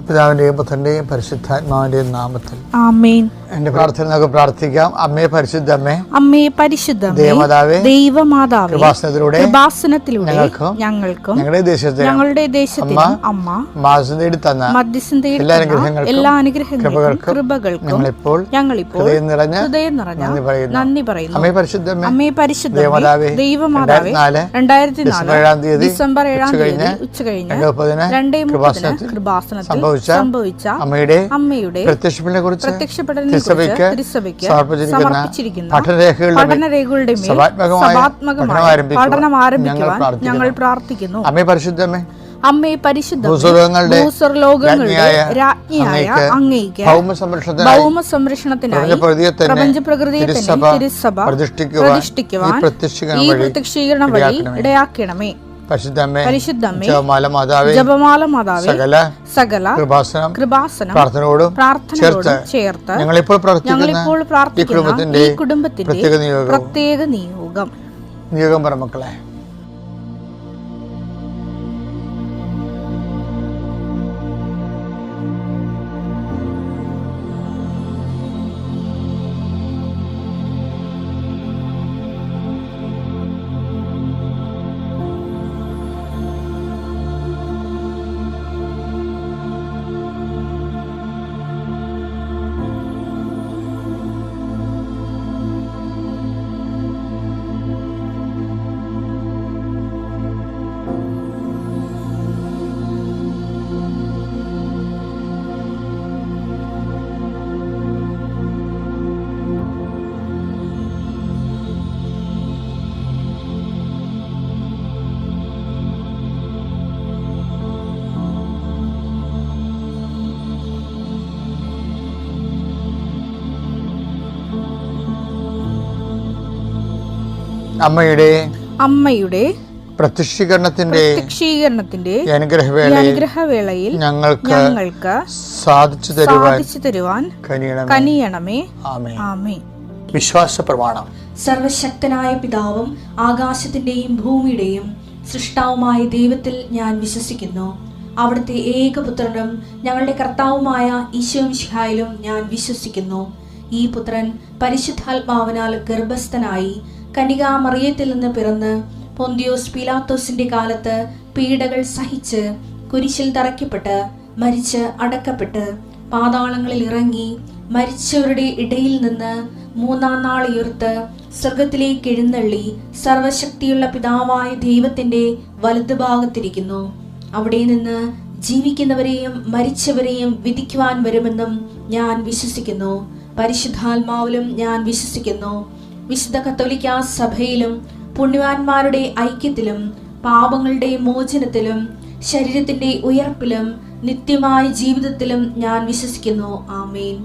പിതാവിന്റെയും പുത്രന്റെയും പരിശുദ്ധാത്മാവിന്റെയും നാമത്തിൽ ആമേൻ. എന്റെ പ്രാർത്ഥന നമുക്ക് പ്രാർത്ഥിക്കാം. അമ്മേ പരിശുദ്ധ അമ്മേ, അമ്മേ പരിശുദ്ധ ദേവമാതാവേ, ദൈവമാതാവേ, കൃപാസനത്തിലൂടെ ഞങ്ങൾക്കും ഞങ്ങളുടെ ദേശത്തിനും അമ്മ മധ്യസ്ഥം തേടി എല്ലാ അനുഗ്രഹങ്ങൾക്കും കൃപകൾക്കും ഞങ്ങളിപ്പോൾ ഹൃദയം നിറഞ്ഞ നന്ദി പറയുന്നു. അമ്മേ പരിശുദ്ധ ദൈവമാതാവേ, 2004 ഡിസംബർ 7 ഉച്ചകഴിഞ്ഞ് 2:30 കൃപാസനത്തിൽ സംഭവിച്ച അമ്മയുടെ പ്രത്യക്ഷപ്പെടലിനെ തിരുസഭയ്ക്ക് സമർപ്പിച്ചിരിക്കുന്ന പഠനരേഖകളുടെ മേൽ സഭാത്മകമായ പഠനം ആരംഭിക്കുവാൻ ഞങ്ങൾ പ്രാർത്ഥിക്കുന്നു. അമ്മേ പരിശുദ്ധമേ, അമ്മേ പരിശുദ്ധ ഭൂസ്വർലോകങ്ങളുടെ രാജ്ഞിയായ അങ്ങേയ്ക്ക് ഭൗമസംരക്ഷണത്തിനായി പ്രപഞ്ചപ്രകൃതിയെ തന്നെ തിരുസഭ പ്രതിഷ്ഠിക്കുവാൻ ഈ പ്രത്യക്ഷീകരണ വഴി ഇടയാക്കണമേ. പരിശുദ്ധമ്മേ, ജപമാല മാതാവേ, സകല കൃപാസനം പ്രാർത്ഥനയോടും ചേർത്ത് ഞങ്ങളിപ്പോൾ പ്രാർത്ഥിക്കുന്ന ഈ കുടുംബത്തിന്റെ പ്രത്യേക നിയോഗം പറ മക്കളെ. അമ്മയുടെ പ്രത്യക്ഷീകരണത്തിന്റെ അനുഗ്രഹവേളയിൽ ഞങ്ങൾക്ക് സാധിച്ചു തരുവാൻ കനിയണമേ. ആമേൻ. വിശ്വാസ പ്രമാണം. സർവശക്തനായ പിതാവും ആകാശത്തിന്റെയും ഭൂമിയുടെയും സൃഷ്ടാവുമായ ദൈവത്തിൽ ഞാൻ വിശ്വസിക്കുന്നു. അവിടുത്തെ ഏകപുത്രനും ഞങ്ങളുടെ കർത്താവുമായ ഈശോ മിശിഹായിലും ഞാൻ വിശ്വസിക്കുന്നു. ഈ പുത്രൻ പരിശുദ്ധാത്മാവിനാൽ ഗർഭസ്ഥനായി കന്യകാമറിയത്തിൽ നിന്ന് പിറന്ന് പൊന്തിയോസ് പീലാത്തോസിന്റെ കാലത്ത് പീഡകൾ സഹിച്ച് കുരിശിൽ തറയ്ക്കപ്പെട്ട് മരിച്ച് അടക്കപ്പെട്ട് പാതാളങ്ങളിൽ ഇറങ്ങി മരിച്ചവരുടെ ഇടയിൽ നിന്ന് 3-ാം നാൾ ഉയർത്ത് സ്വർഗത്തിലേക്ക് എഴുന്നള്ളി സർവശക്തിയുള്ള പിതാവായ ദൈവത്തിന്റെ വലതുഭാഗത്തിരിക്കുന്നു. അവിടെ നിന്ന് ജീവിക്കുന്നവരെയും മരിച്ചവരെയും വിധിക്കുവാൻ വരുമെന്നും ഞാൻ വിശ്വസിക്കുന്നു. പരിശുദ്ധാത്മാവിലും ഞാൻ വിശ്വസിക്കുന്നു. വിശുദ്ധ കത്തോലിക്കാ സഭയിലും പുണ്യവാന്മാരുടെ ഐക്യത്തിലും പാപങ്ങളുടെ മോചനത്തിലും ശരീരത്തിന്റെ ഉയർപ്പിലും നിത്യമായ ജീവിതത്തിലും ഞാൻ വിശ്വസിക്കുന്നു. ആമേൻ.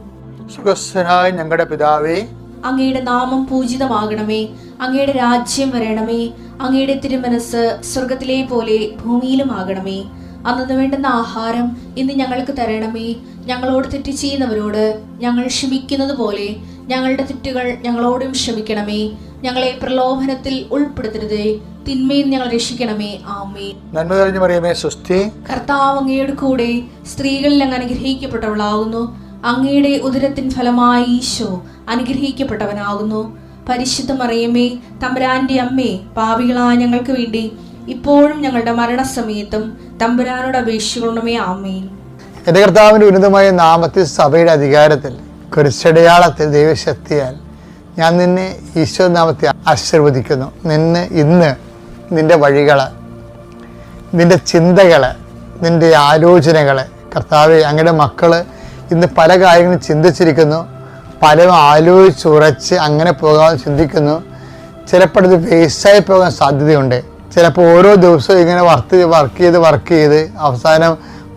സ്വർഗ്ഗസ്ഥനായ ഞങ്ങളുടെ പിതാവേ, അങ്ങയുടെ നാമം പൂജിതമാകണമേ. അങ്ങയുടെ രാജ്യം വരണമേ. അങ്ങയുടെ തിരുമനസ് സ്വർഗത്തിലെ പോലെ ഭൂമിയിലും ആകണമേ. അന്നു വേണ്ടുന്ന ആഹാരം ഇന്ന് ഞങ്ങൾക്ക് തരണമേ. ഞങ്ങളോട് തെറ്റ് ചെയ്യുന്നവരോട് ഞങ്ങൾ ക്ഷമിക്കുന്നത് പോലെ ഞങ്ങളുടെ തെറ്റുകൾ ഞങ്ങളോടും ക്ഷമിക്കണമേ. ഞങ്ങളെ പ്രലോഭനത്തിൽ ഉൾപ്പെടുത്തരുതേ, തിന്മയിൽ ഞങ്ങൾ രക്ഷിക്കണമേ. ആമേൻ. നന്മ നിറഞ്ഞ മറിയമേ, സ്വസ്തി. കർത്താവ് അങ്ങയുടെ കൂടെ സ്ത്രീകളിൽ അങ്ങ് അനുഗ്രഹിക്കപ്പെട്ടവളാകുന്നു. അങ്ങയുടെ ഉദരത്തിൻ ഫലമായി ഈശോ അനുഗ്രഹിക്കപ്പെട്ടവനാകുന്നു. പരിശുദ്ധ മറിയമേ, തമ്പുരാന്റെ അമ്മേ, പാപികളായ ഞങ്ങൾക്ക് വേണ്ടി ഇപ്പോഴും ഞങ്ങളുടെ മരണസമയത്തും തമ്പുരാനോട് അപേക്ഷിക്കണമേ. ആമേൻ. എന്റെ കർത്താവിന്റെ ഉന്നതമായ നാമത്തിൽ സഭയുടെ അധികാരത്തിൽ കുരിശടയാളത്തിൽ ദൈവശക്തിയാൽ ഞാൻ നിന്നെ ഈശോ നാമത്തെ ആശീർവദിക്കുന്നു. ഇന്ന് നിന്റെ വഴികള്, നിന്റെ ചിന്തകള്, നിന്റെ ആലോചനകള് കർത്താവെ, അങ്ങയുടെ മക്കള് ഇന്ന് പല കാര്യങ്ങളും ചിന്തിച്ചിരിക്കുന്നു, പലരും ആലോചിച്ചുറച്ച് അങ്ങനെ പോകാൻ ചിന്തിക്കുന്നു. ചിലപ്പോൾ ഇത് വേസ്റ്റായി പോകാൻ സാധ്യതയുണ്ട്. ചിലപ്പോൾ ഓരോ ദിവസവും ഇങ്ങനെ വർക്ക് ചെയ്ത് അവസാനം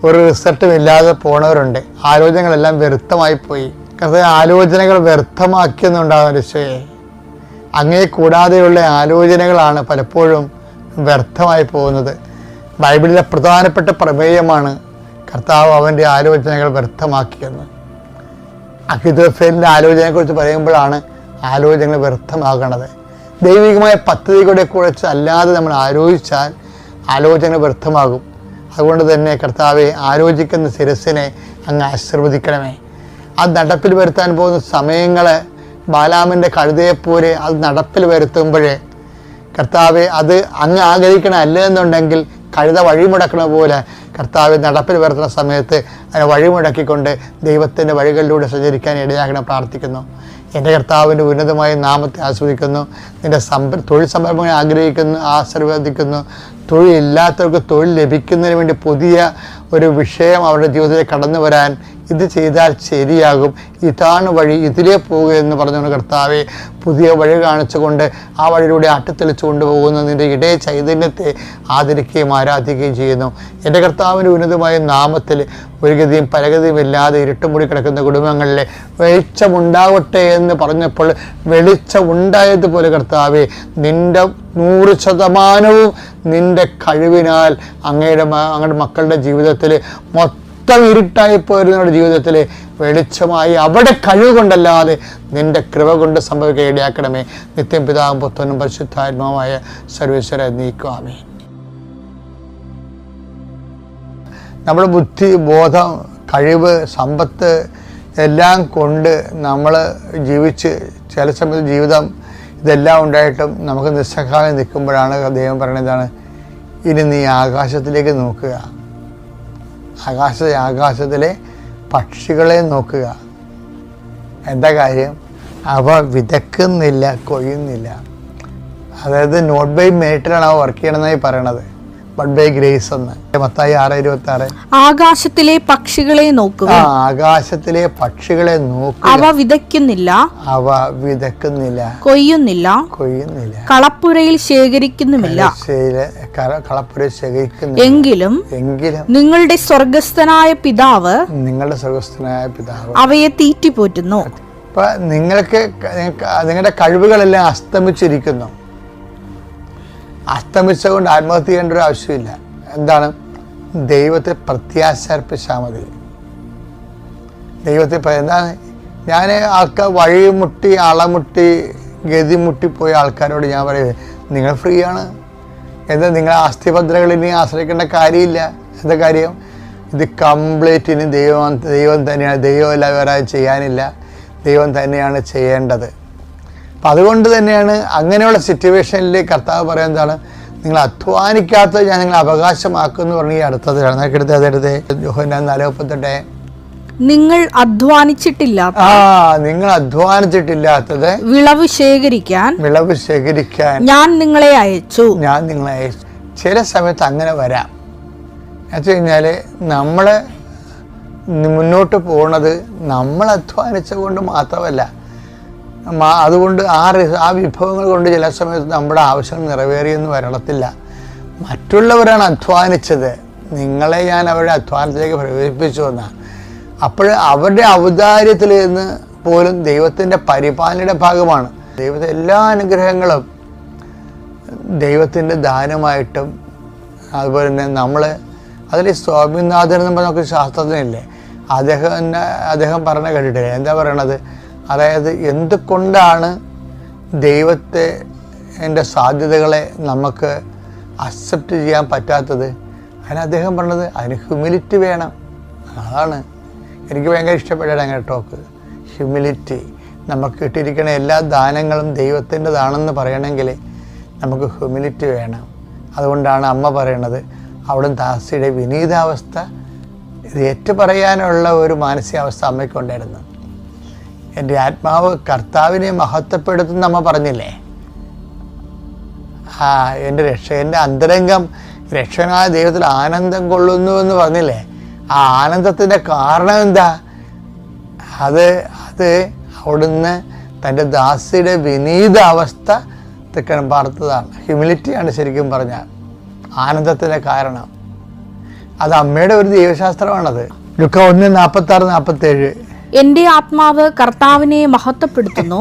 ഒരു റിസൾട്ടും ഇല്ലാതെ പോണവരുണ്ട്. ആലോചനകളെല്ലാം വ്യർത്ഥമായി പോയി. കർത്താവേ, ആലോചനകൾ വ്യർത്ഥമാക്കിയെന്നുണ്ടാകും ഈശോയെ. അങ്ങേ കൂടാതെയുള്ള ആലോചനകളാണ് പലപ്പോഴും വ്യർത്ഥമായി പോകുന്നത്. ബൈബിളിലെ പ്രധാനപ്പെട്ട പ്രമേയമാണ് കർത്താവ് അവൻ്റെ ആലോചനകൾ വ്യർത്ഥമാക്കിയെന്ന്. അഹിതോഫേലിൻ്റെ ആലോചനയെക്കുറിച്ച് പറയുമ്പോഴാണ് ആലോചനകൾ വ്യർത്ഥമാകണത്. ദൈവികമായ പദ്ധതികളെ കുറിച്ച് അല്ലാതെ നമ്മൾ ആലോചിച്ചാൽ ആലോചനകൾ വ്യർത്ഥമാകും. അതുകൊണ്ട് തന്നെ കർത്താവെ, ആലോചിക്കുന്ന ശിരസിനെ അങ്ങ് ആശീർവദിക്കണമേ. അത് നടപ്പിൽ വരുത്താൻ പോകുന്ന സമയങ്ങൾ ബാലാമിൻ്റെ കഴുതയെപ്പോലെ അത് നടപ്പിൽ വരുത്തുമ്പോഴേ കർത്താവെ, അത് അങ്ങ് ആഗ്രഹിക്കണമല്ല എന്നുണ്ടെങ്കിൽ കഴുത വഴിമുടക്കണ പോലെ കർത്താവ് നടപ്പിൽ വരുത്തുന്ന സമയത്ത് അതിനെ വഴിമുടക്കിക്കൊണ്ട് ദൈവത്തിൻ്റെ വഴികളിലൂടെ സഞ്ചരിക്കാൻ ഇടയാക്കണം പ്രാർത്ഥിക്കുന്നു. എൻ്റെ കർത്താവിൻ്റെ ഉന്നതമായ നാമത്തെ ആസ്വദിക്കുന്നു. നിൻ്റെ തൊഴിൽ സംരംഭങ്ങൾ ആശീർവദിക്കുന്നു. തൊഴിലില്ലാത്തവർക്ക് തൊഴിൽ ലഭിക്കുന്നതിന് വേണ്ടി പുതിയ ഒരു വിഷയം അവരുടെ ജീവിതത്തിൽ കടന്നു വരാൻ ഇത് ചെയ്താൽ ശരിയാകും, ഇതാണ് വഴി, ഇതിലേ പോകുക എന്ന് പറഞ്ഞുകൊണ്ട് കർത്താവെ, പുതിയ വഴി കാണിച്ചുകൊണ്ട് ആ വഴിയിലൂടെ ആട്ടിത്തെളിച്ചു കൊണ്ടുപോകുന്ന നിൻ്റെ ഇടയ ചൈതന്യത്തെ ആദരിക്കുകയും ആരാധിക്കുകയും ചെയ്യുന്നു. എൻ്റെ കർത്താവിൻ്റെ ഉന്നതമായ നാമത്തിൽ ഒരു ഗതിയും പരഗതിയും ഇല്ലാതെ ഇരുട്ടുമുടി കിടക്കുന്ന കുടുംബങ്ങളിലെ വെളിച്ചമുണ്ടാവട്ടെ എന്ന് പറഞ്ഞപ്പോൾ വെളിച്ചമുണ്ടായതുപോലെ കർത്താവെ, നിൻ്റെ 100% നിൻ്റെ കഴിവിനാൽ അങ്ങയുടെ മക്കളുടെ ജീവിതത്തിൽ മൊത്തം ഇരുട്ടായിപ്പോയിരുന്നവരുടെ ജീവിതത്തിൽ വെളിച്ചമായി അവിടെ കഴിവ് കൊണ്ടല്ലാതെ നിൻ്റെ കൃപ കൊണ്ട് സംഭവിക്കാൻ ഇടയാക്കണമേ. നിത്യം പിതാവും പുത്രനും പരിശുദ്ധാത്മാവുമായ സർവേശ്വര നീക്കുവാമേ. നമ്മുടെ ബുദ്ധി, ബോധം, കഴിവ്, സമ്പത്ത് എല്ലാം കൊണ്ട് നമ്മൾ ജീവിച്ച് ചില സമയത്ത് ജീവിതം ഇതെല്ലാം ഉണ്ടായിട്ടും നമുക്ക് നിസ്സഹായം നിൽക്കുമ്പോഴാണ് ദൈവം പറയുന്നതാണ്, ഇനി നീ ആകാശത്തിലേക്ക് നോക്കുക, ആകാശത്തിലെ പക്ഷികളെ നോക്കുക. എന്താ കാര്യം? അവ വിതക്കുന്നില്ല, കൊയ്യുന്നില്ല. അതായത് നോട്ട് ബൈ മെറിറ്റിലാണ് അവ വർക്ക് ചെയ്യണമെന്നായി പറയണത്, ബട്ട് ബൈ ഗ്രേസ് എന്ന്. മത്തായി 6:26. ആകാശത്തിലെ പക്ഷികളെ നോക്കുക, ആകാശത്തിലെ പക്ഷികളെ നോക്കുക. അവ വിതയ്ക്കുന്നില്ല, കൊയ്യുന്നില്ല, കളപ്പുരയിൽ ശേഖരിക്കുന്നുമില്ല, എങ്കിലും നിങ്ങളുടെ സ്വർഗസ്ഥനായ പിതാവ് അവയെ തീറ്റിപ്പോറ്റുന്നു. അപ്പൊ നിങ്ങളുടെ കഴിവുകളെല്ലാം അസ്തമിച്ചിരിക്കുന്നു. അസ്തമിച്ചുകൊണ്ട് ആത്മഹത്യ ചെയ്യേണ്ട ഒരു ആവശ്യമില്ല. എന്താണ്? ദൈവത്തെ പ്രത്യാശർപ്പിച്ചാൽ മതി. ദൈവത്തെ എന്താണ്? ഞാൻ ആൾക്കാർ വഴിമുട്ടി, അളമുട്ടി, ഗതിമുട്ടിപ്പോയ ആൾക്കാരോട് ഞാൻ പറയുന്നത്, നിങ്ങൾ ഫ്രീ ആണ്. എന്താ, നിങ്ങൾ ആസ്തിഭദ്രകളിനി ആശ്രയിക്കേണ്ട കാര്യമില്ല. എന്താ കാര്യം? ഇത് കംപ്ലീറ്റ് ഇനി ദൈവം തന്നെയാണ്. ദൈവമല്ല വേറെ ചെയ്യാനില്ല, ദൈവം തന്നെയാണ് ചെയ്യേണ്ടത്. അപ്പം അതുകൊണ്ട് തന്നെയാണ് അങ്ങനെയുള്ള സിറ്റുവേഷനിൽ കർത്താവ് പറയുന്നതാണ്, നിങ്ങൾ അധ്വാനിക്കാത്തത് ഞാൻ നിങ്ങൾ അവകാശമാക്കുമെന്ന് പറഞ്ഞ് ഈ അടുത്തത് അതെടുത്ത് യോഹന്നാൻ 4:38. നിങ്ങൾ അധ്വാനിച്ചിട്ടില്ലാത്തത് വിളവ് ശേഖരിക്കാൻ ഞാൻ നിങ്ങളെ അയച്ചു. ചില സമയത്ത് അങ്ങനെ വരാം. എന്നുവെച്ച് കഴിഞ്ഞാൽ നമ്മൾ മുന്നോട്ട് പോകുന്നത് നമ്മൾ അധ്വാനിച്ച കൊണ്ട് മാത്രമല്ല, അതുകൊണ്ട് ആ വിഭവങ്ങൾ കൊണ്ട് ചില സമയത്ത് നമ്മുടെ ആവശ്യം നിറവേറിയെന്ന് വരത്തില്ല. മറ്റുള്ളവരാണ് അധ്വാനിച്ചത്, നിങ്ങളെ ഞാൻ അവരുടെ അധ്വാനത്തിലേക്ക് പ്രവേശിപ്പിച്ചു എന്നാണ്. അപ്പോൾ അവരുടെ ഔദാര്യത്തിൽ നിന്ന് പോലും ദൈവത്തിൻ്റെ പരിപാലനയുടെ ഭാഗമാണ്. ദൈവത്തെ എല്ലാ അനുഗ്രഹങ്ങളും ദൈവത്തിൻ്റെ ദാനമായിട്ടും, അതുപോലെ തന്നെ നമ്മൾ അതിൽ സ്വാമിനാഥൻ എന്ന് പറഞ്ഞ നമുക്ക് ശാസ്ത്രജ്ഞനില്ലേ, അദ്ദേഹം പറഞ്ഞ കേട്ടിട്ടില്ലേ? എന്താ പറയണത്? അതായത് എന്തുകൊണ്ടാണ് ദൈവത്തെ എൻ്റെ സാധ്യതകളെ നമുക്ക് അക്സെപ്റ്റ് ചെയ്യാൻ പറ്റാത്തത്? അതിന് അദ്ദേഹം പറഞ്ഞത് അതിന് ഹ്യൂമിലിറ്റി വേണം. അതാണ് എനിക്ക് ഭയങ്കര ഇഷ്ടപ്പെട്ടത് അങ്ങനെ ടോക്ക്. ഹ്യൂമിലിറ്റി. നമുക്ക് കിട്ടിയിരിക്കുന്ന എല്ലാ ദാനങ്ങളും ദൈവത്തിൻ്റെതാണെന്ന് പറയണമെങ്കിൽ നമുക്ക് ഹ്യൂമിലിറ്റി വേണം. അതുകൊണ്ടാണ് അമ്മ പറയണത്, അവിടെ ദാസിയുടെ വിനീതാവസ്ഥ ഇത് ഏറ്റുപറയാനുള്ള ഒരു മാനസികാവസ്ഥ അമ്മയ്ക്കുണ്ടായിരുന്നു. എൻ്റെ ആത്മാവ് കർത്താവിനെ മഹത്വപ്പെടുത്തുന്ന അമ്മ പറഞ്ഞില്ലേ? എൻ്റെ അന്തരംഗം രക്ഷകനായ ദൈവത്തിൽ ആനന്ദം കൊള്ളുന്നു എന്ന് പറഞ്ഞില്ലേ? ആ ആനന്ദത്തിൻ്റെ കാരണം എന്താ? അത് അവിടുന്ന് തൻ്റെ ദാസിയുടെ വിനീത അവസ്ഥ തെക്കണം പാർത്തതാണ്. ഹ്യൂമിലിറ്റിയാണ് ശരിക്കും പറഞ്ഞാൽ ആനന്ദത്തിൻ്റെ കാരണം. അത് അമ്മയുടെ ഒരു ദൈവശാസ്ത്രമാണത്. ലുക്ക 1:46-47. എന്റെ ആത്മാവ് കർത്താവിനെ മഹത്വപ്പെടുത്തുന്നു,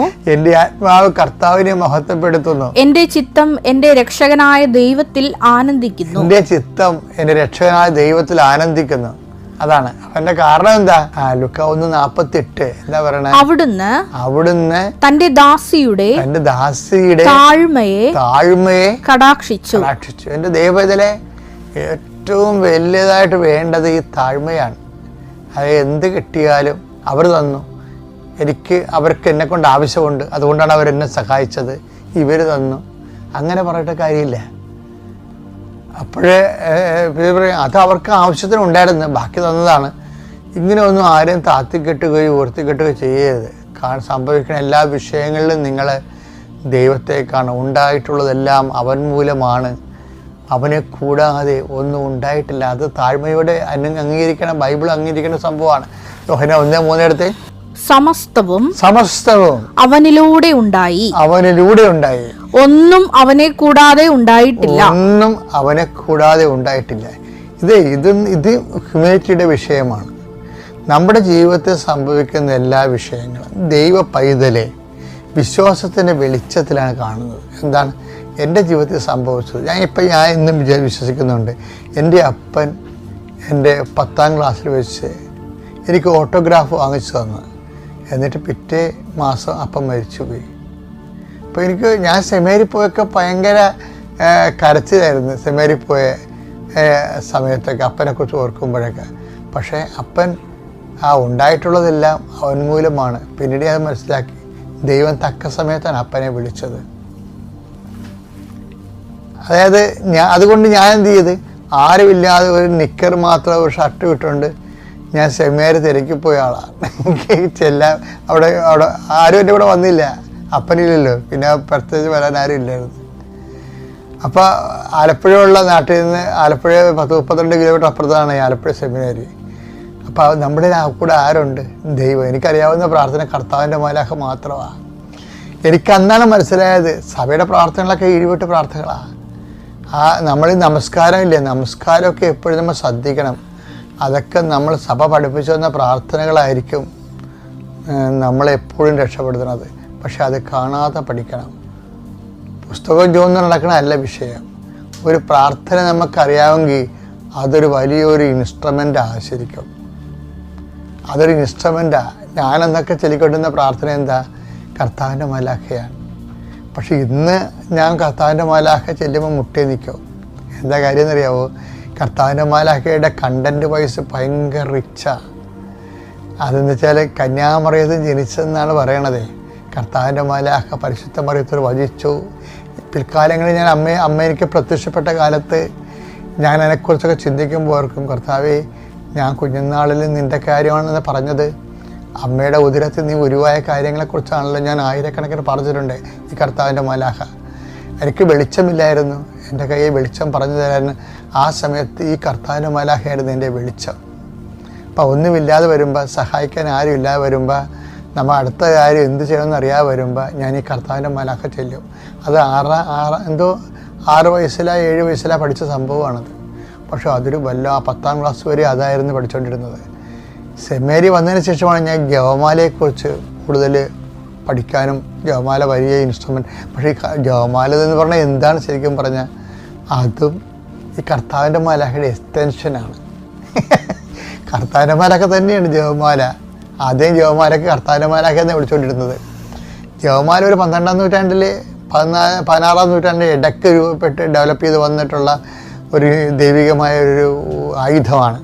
എന്റെ ചിത്തം എന്റെ രക്ഷകനായ ദൈവത്തിൽ ആനന്ദിക്കുന്നു. അതാണ് അവന്റെ കാരണം. എന്താ? ലുക്ക 1:48 എന്താ പറയണേ? അവിടുന്ന് തന്റെ ദാസിയുടെ താഴ്മയെ കടാക്ഷിച്ചു. എന്റെ ദൈവത്തിലെ ഏറ്റവും വലിയതായിട്ട് വേണ്ടത് ഈ താഴ്മയാണ്. അത് എന്ത് കിട്ടിയാലും അവർ തന്നു, അവർക്ക് എന്നെ കൊണ്ട് ആവശ്യമുണ്ട്, അതുകൊണ്ടാണ് അവരെന്നെ സഹായിച്ചത്, ഇവർ തന്നു, അങ്ങനെ പറഞ്ഞിട്ട് കാര്യമില്ല. അപ്പോഴേ അത് അവർക്ക് ആവശ്യത്തിന് ഉണ്ടായിരുന്നു, ബാക്കി തന്നതാണ്. ഇങ്ങനെ ഒന്നും ആരെയും താത്തിക്കെട്ടുകയോ ഉയർത്തിക്കെട്ടുകയോ ചെയ്യരുത്. സംഭവിക്കുന്ന എല്ലാ വിഷയങ്ങളിലും നിങ്ങൾ ദൈവത്തേക്കാണ്. ഉണ്ടായിട്ടുള്ളതെല്ലാം അവൻ മൂലമാണ്, അവനെ കൂടാതെ ഒന്നും ഉണ്ടായിട്ടില്ല. അത് താഴ്മയോടെ അംഗീകരിക്കണം. ബൈബിൾ അംഗീകരിക്കുന്ന സംഭവമാണ്. യോഹന്നാൻ 1:3 സമസ്തവും അവനിലൂടെ ഉണ്ടായി, ഒന്നും അവനെ കൂടാതെ ഉണ്ടായിട്ടില്ല. ഇത് ഹ്യൂമാനിറ്റിയുടെ വിഷയമാണ്. നമ്മുടെ ജീവിതത്തിൽ സംഭവിക്കുന്ന എല്ലാ വിഷയങ്ങളും ദൈവ പൈതലെ വിശ്വാസത്തിൻ്റെ വെളിച്ചത്തിലാണ് കാണുന്നത്. എന്താണ് എൻ്റെ ജീവിതത്തിൽ സംഭവിച്ചത്? ഞാൻ ഇന്നും വിശ്വസിക്കുന്നുണ്ട്. എൻ്റെ അപ്പൻ എൻ്റെ 10ാം ക്ലാസ്സിൽ വെച്ച് എനിക്ക് ഓട്ടോഗ്രാഫ് വാങ്ങിച്ചു തന്നു. എന്നിട്ട് പിറ്റേ മാസം അപ്പം മരിച്ചുപോയി. അപ്പോൾ ഞാൻ സെമിനാരി പോയൊക്കെ ഭയങ്കര കരച്ചിലായിരുന്നു. സെമിനാരി പോയ സമയത്തൊക്കെ അപ്പനെക്കുറിച്ച് ഓർക്കുമ്പോഴൊക്കെ. പക്ഷേ അപ്പൻ ഉണ്ടായിട്ടുള്ളതെല്ലാം അവൻ മൂലമാണ്. പിന്നീട് അത് മനസ്സിലാക്കി. ദൈവം തക്ക സമയത്താണ് അപ്പനെ വിളിച്ചത്. അതായത് അതുകൊണ്ട് ഞാൻ എന്ത് ചെയ്ത്, ആരുമില്ലാതെ ഒരു നിക്കർ മാത്രം ഒരു ഷർട്ട് ഇട്ടുകൊണ്ട് ഞാൻ സെമിനാരി തിരക്കിപ്പോയ ആളാണ്. അവിടെ ആരും എൻ്റെ കൂടെ വന്നില്ല, അപ്പനില്ലല്ലോ, പിന്നെ പ്രത്യേകിച്ച് വരാൻ ആരും ഇല്ലായിരുന്നു. അപ്പോൾ ആലപ്പുഴയുള്ള നാട്ടിൽ നിന്ന്, ആലപ്പുഴ 10-32 കിലോമീറ്റർ അപ്പുറത്താണ് ആലപ്പുഴ സെമിനാരി. അപ്പോൾ നമ്മുടെ കൂടെ ആരുണ്ട്? ദൈവം. എനിക്കറിയാവുന്ന പ്രാർത്ഥന കർത്താവിൻ്റെ മാലാഖ മാത്രമാണ്. എനിക്കന്നാണ് മനസ്സിലായത് സഭയുടെ പ്രാർത്ഥനകളൊക്കെ ഈടുവിട്ട് പ്രാർത്ഥനകളാണ്. നമ്മൾ നമസ്കാരമില്ലേ, നമസ്കാരമൊക്കെ എപ്പോഴും നമ്മൾ ശ്രദ്ധിക്കണം. അതൊക്കെ നമ്മൾ സഭ പഠിപ്പിച്ചു വന്ന പ്രാർത്ഥനകളായിരിക്കും നമ്മളെപ്പോഴും രക്ഷപ്പെടുത്തുന്നത്. പക്ഷെ അത് കാണാതെ പഠിക്കണം. പുസ്തകം ചോദിച്ച് നടക്കണമല്ല വിഷയം. ഒരു പ്രാർത്ഥന നമുക്കറിയാമെങ്കിൽ അതൊരു വലിയൊരു ഇൻസ്ട്രുമെൻ്റാണ്. ശരിക്കും അതൊരു ഇൻസ്ട്രുമെൻ്റാണ്. ഞാനെന്നൊക്കെ ചൊല്ലിക്കൊണ്ടിരുന്ന പ്രാർത്ഥന എന്താ? കർത്താവിൻ്റെ മാലാഖയാണ്. പക്ഷെ ഇന്ന് ഞാൻ കർത്താവിൻ്റെ മാലാഖ ചെല്ലുമ്പോൾ മുട്ടേ നിൽക്കും. എന്താ കാര്യം എന്നറിയാവോ? കർത്താവിൻ്റെ മാലാഖയുടെ കണ്ടൻറ്റ് വൈസ് ഭയങ്കര റിച്ചാണ്. അതെന്ന് വെച്ചാൽ കന്യാമറിയത്തിൽ ജനിച്ചതെന്നാണ് പറയണത്. കർത്താവിൻ്റെ മാലാഖ പരിശുദ്ധ മറിയത്തിൽ വചിച്ചു. പിൽക്കാലങ്ങളിൽ ഞാൻ അമ്മ എനിക്ക് പ്രത്യക്ഷപ്പെട്ട കാലത്ത് ഞാൻ അതിനെക്കുറിച്ചൊക്കെ ചിന്തിക്കുമ്പോൾ ഓർക്കും, കർത്താവേ, ഞാൻ കുഞ്ഞുനാളിൽ നിൻ്റെ കാര്യമാണെന്ന് പറഞ്ഞത്. അമ്മയുടെ ഉദരത്തിൽ നീ ഉരുവായ കാര്യങ്ങളെക്കുറിച്ചാണല്ലോ ഞാൻ ആയിരക്കണക്കിന് പറഞ്ഞിട്ടുണ്ട്. ഈ കർത്താവിൻ്റെ മാലാഖ എനിക്ക് വെളിച്ചമില്ലായിരുന്നു, എൻ്റെ കയ്യിൽ വെളിച്ചം പറഞ്ഞു തരാൻ. ആ സമയത്ത് ഈ കർത്താവിൻ്റെ മാലാഖയായിരുന്നു എൻ്റെ വെളിച്ചം. അപ്പോൾ ഒന്നുമില്ലാതെ വരുമ്പോൾ, സഹായിക്കാൻ ആരും ഇല്ലാതെ വരുമ്പോൾ, നമ്മൾ അടുത്ത കാര്യം എന്ത് ചെയ്യണമെന്ന് അറിയാതെ വരുമ്പോൾ ഞാൻ ഈ കർത്താവിൻ്റെ മാലാഖ ചെല്ലും. അത് 6 വയസ്സിലോ 7 വയസ്സിലോ പഠിച്ച സംഭവമാണത്. പക്ഷേ അതൊരു 10ാം ക്ലാസ് വരെ അതായിരുന്നു പഠിച്ചുകൊണ്ടിരുന്നത്. സെമിനാരി വന്നതിന് ശേഷമാണ് ഞാൻ ജപമാലയെക്കുറിച്ച് കൂടുതൽ പഠിക്കാനും, ജപമാല വലിയ ഇൻസ്ട്രുമെൻറ്റ്. പക്ഷേ ഈ ജപമാല എന്ന് പറഞ്ഞാൽ എന്താണ് ശരിക്കും പറഞ്ഞാൽ? അതും ഈ കർത്താവിൻ്റെ മാലാഖയുടെ എക്സ്റ്റൻഷനാണ്. കർത്താവിൻ്റെ മാലാഖ തന്നെയാണ് ജപമാല. ആദ്യം ജപമാലയ്ക്ക് കർത്താവിൻ്റെ മാലാഖ എന്ന് വിളിച്ചുകൊണ്ടിരുന്നത്. ജപമാല ഒരു 12ാം നൂറ്റാണ്ടിൽ 16ാം നൂറ്റാണ്ടിൽ ഇടയ്ക്ക് രൂപപ്പെട്ട് ഡെവലപ്പ് ചെയ്ത് വന്നിട്ടുള്ള ഒരു ദൈവികമായ ഒരു ആയുധമാണ്.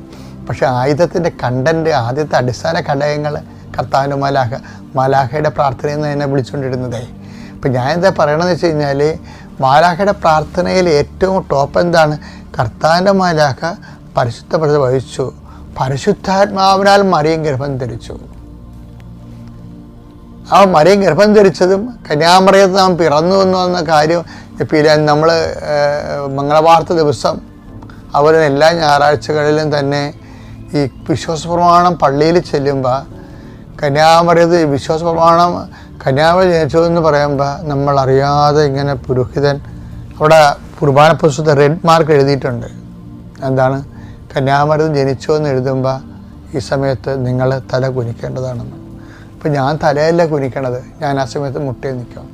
പക്ഷേ ആയുധത്തിൻ്റെ കണ്ടൻറ്റ്, ആദ്യത്തെ അടിസ്ഥാന ഘടകങ്ങൾ കർത്താവിൻ്റെ മാലാഖയുടെ പ്രാർത്ഥനയെന്ന് തന്നെ വിളിച്ചുകൊണ്ടിരുന്നത്. അപ്പം ഞാൻ എന്താ പറയണമെന്ന് വെച്ച് കഴിഞ്ഞാൽ, മാലാഖയുടെ പ്രാർത്ഥനയിൽ ഏറ്റവും ടോപ്പ് എന്താണ്? കർത്താവിൻ്റെ മാലാഖ പരിശുദ്ധ വഹിച്ചു, പരിശുദ്ധാത്മാവിനാൽ മറിയം ഗർഭം ധരിച്ചു. ആ മറിയം ഗർഭം ധരിച്ചതും കന്യാമറിയത്ത് നാം പിറന്നു എന്ന കാര്യം നമ്മൾ മംഗളവാർത്ത ദിവസം അവർ എല്ലാ ഞായറാഴ്ചകളിലും തന്നെ ഈ വിശ്വാസപ്രമാണം പള്ളിയിൽ ചെല്ലുമ്പോൾ കന്യാമറിയത്ത് വിശ്വാസപ്രമാണം കന്യാമറി ജനിച്ചു എന്ന് പറയുമ്പോൾ നമ്മളറിയാതെ ഇങ്ങനെ പുരോഹിതൻ അവിടെ കുർബാന പുസ്തകത്തിൽ റെഡ് മാർക്ക് എഴുതിയിട്ടുണ്ട്. എന്താണ്? കന്യാമറിയത്ത് ജനിച്ചു എന്ന് എഴുതുമ്പോൾ ഈ സമയത്ത് നിങ്ങൾ തല കുനിക്കേണ്ടതാണെന്ന്. അപ്പം ഞാൻ തലയല്ല കുനിക്കണത്, ഞാൻ ആ സമയത്ത് മുട്ടേ നിൽക്കും.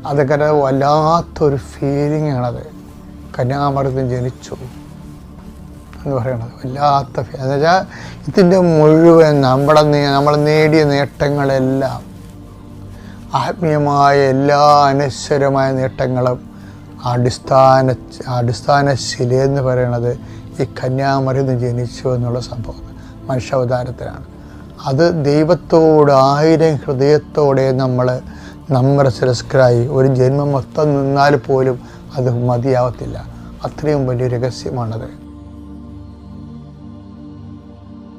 അതൊക്കെ വല്ലാത്തൊരു ഫീലിംഗ് ആണത്. കന്യാമറിയത്ത് ജനിച്ചു എന്ന് പറയണത് വല്ലാത്ത എന്ന് വെച്ചാൽ ഇതിൻ്റെ മുഴുവൻ നമ്മൾ നേടിയ നേട്ടങ്ങളെല്ലാം, ആത്മീയമായ എല്ലാ അനശ്വരമായ നേട്ടങ്ങളും അടിസ്ഥാന ശിലയെന്ന് പറയുന്നത് ഈ കന്യാമറിയം ജനിച്ചു എന്നുള്ള സംഭവം മനുഷ്യാവതാരത്തിലാണ്. അത് ദൈവത്തോട് 1000 ഹൃദയത്തോടെ നമ്മൾ നമ്രശിരസ്കരായി ഒരു ജന്മം മൊത്തം നിന്നാൽ പോലും അത് മതിയാവത്തില്ല. അത്രയും വലിയ രഹസ്യമാണത്.